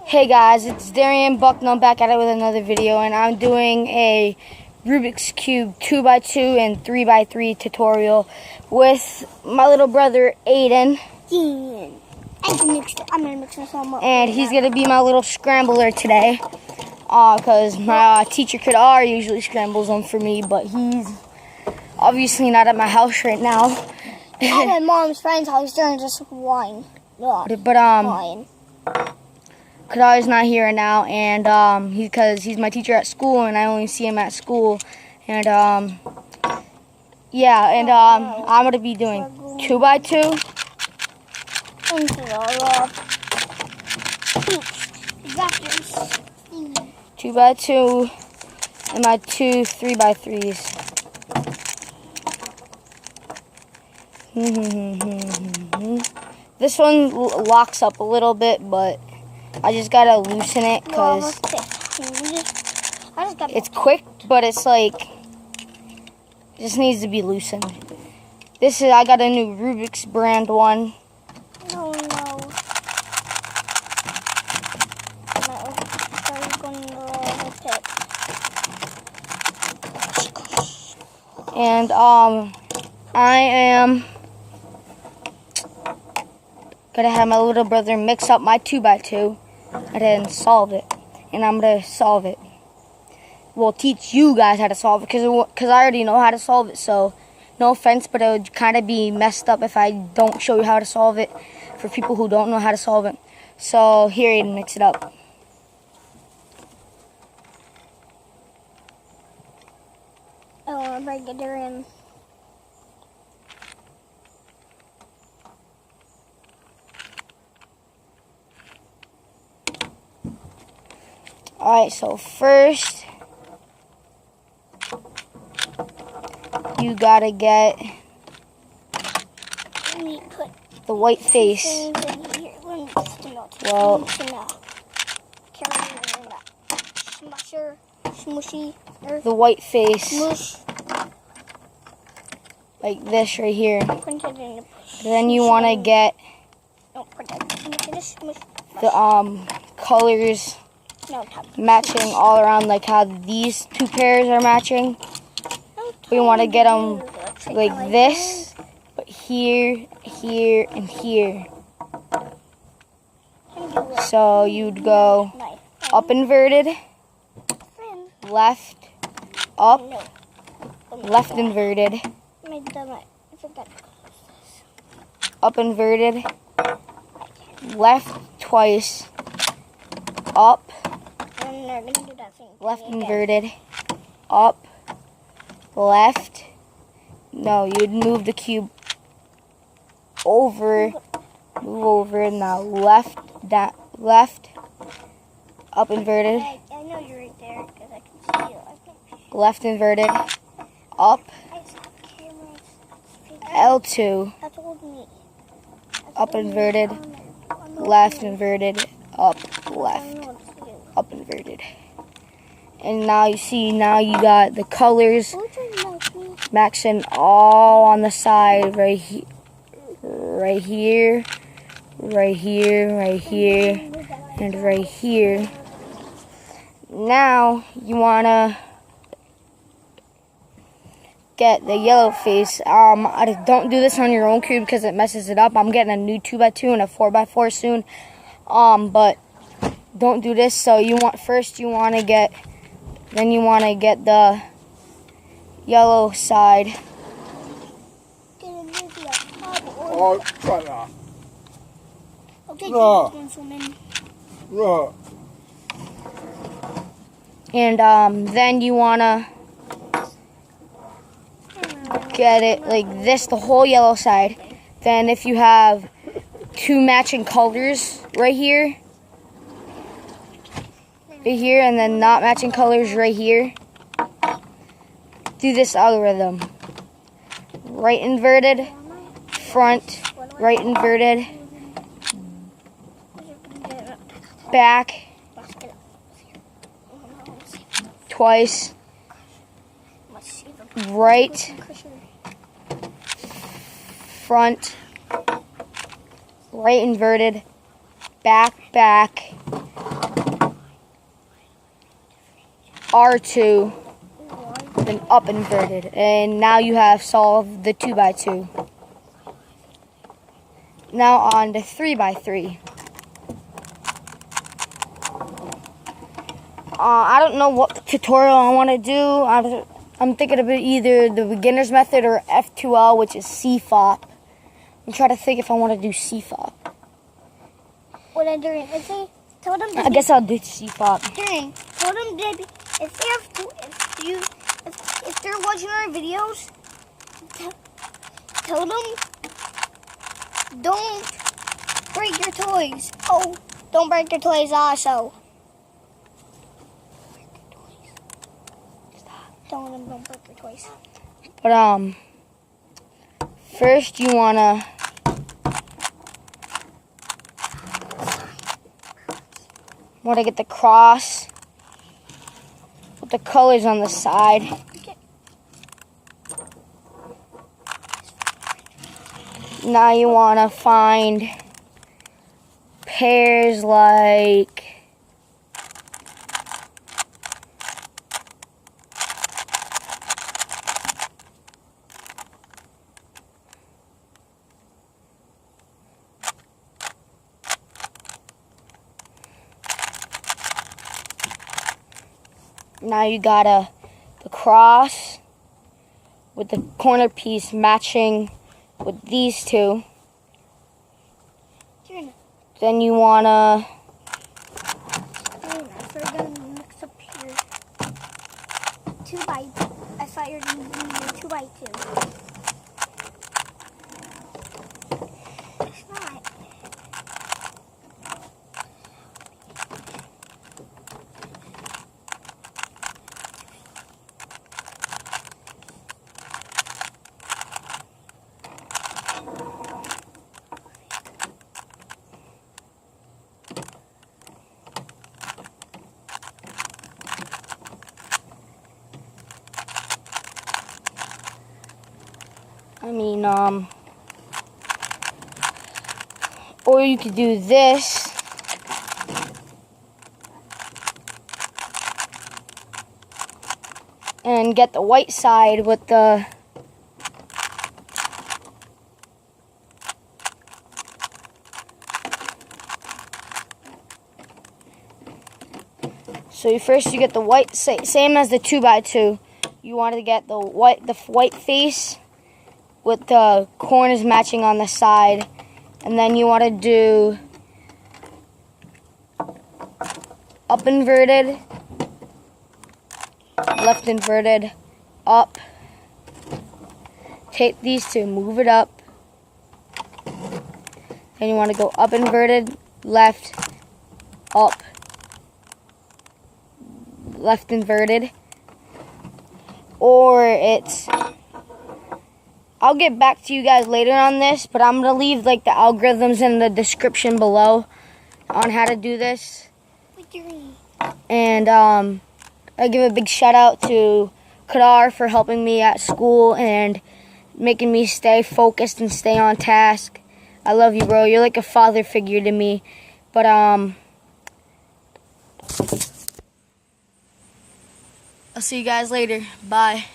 Hey guys, it's Darian Bucknell back at it with another video, and I'm doing a Rubik's Cube 2x2 and 3x3 tutorial with my little brother Aiden. I'm gonna mix this all up. And he's gonna be my little scrambler today, because my teacher Kid R usually scrambles them for me, but he's obviously not at my house right now. At my mom's friend's house during just wine. Wine. Kadar's not here right now, and because he's my teacher at school, and I only see him at school, and I'm gonna be doing 2x2. 2x2 and my two 3x3s. This one locks up a little bit, but I just gotta loosen it because it's quick, but it's like just needs to be loosened. I got a new Rubik's brand one. No. And I am gonna have my little brother mix up my 2x2 and then solve it. And I'm gonna solve it. We'll teach you guys how to solve it because I already know how to solve it. So no offense, but it would kind of be messed up if I don't show you how to solve it for people who don't know how to solve it. So here, Aiden, mix it up. I want to break it in. Alright, so first you gotta get the white face. Well, the white face, like this right here. Then you want to get the colors matching all around, like how these two pairs are matching. We want to get them like this, but here, here, and here. So you'd go up inverted, left, up, left inverted, up inverted, left twice, up, left inverted, up, left. No, you'd move the cube over, move over. Now left, left, up inverted. I know you're right there because I can see you. Left inverted, up, L2, up inverted, left inverted, up, left, up inverted. And now you see, now you got the colors matching all on the side, right here, right here, right here, right here, and right here. Now you wanna get the yellow face. Don't do this on your own cube because it messes it up. I'm getting a new 2x2 and a 4x4 soon. But don't do this. So you want to get the yellow side. Oh, shut up. Okay, And then you want to get it like this, the whole yellow side. Then if you have two matching colors right here, and then not matching colors right here, do this algorithm. Right inverted, front, right inverted, back, twice, right, front, right inverted, back, back, R2, then up inverted. And now you have solved the 2x2. Now on to 3x3. I don't know what tutorial I want to do. I'm thinking of either the beginner's method or F2L, which is CFOP. I'm trying to think if I want to do CFOP. What I'm doing is tell them. I guess I'll do CFOP. Tell them if they're watching our videos, tell them don't break your toys. Oh, don't break your toys also. Don't break your toys. But first you wanna get the cross with the colors on the side. Now you wanna find pairs like now you got the cross with the corner piece matching with these two. Then you wanna mix up here. I thought you were gonna do 2x2. It's not. or you could do this. And get the white side with the first you get the white, same as the 2x2. You want to get the white face with the corners matching on the side, and then you want to do up inverted, left inverted, up. Take these two, move it up. Then you want to go up inverted, left, up, left inverted. Or I'll get back to you guys later on this, but I'm going to leave like the algorithms in the description below on how to do this. And I give a big shout out to Kadar for helping me at school and making me stay focused and stay on task. I love you, bro. You're like a father figure to me. But I'll see you guys later. Bye.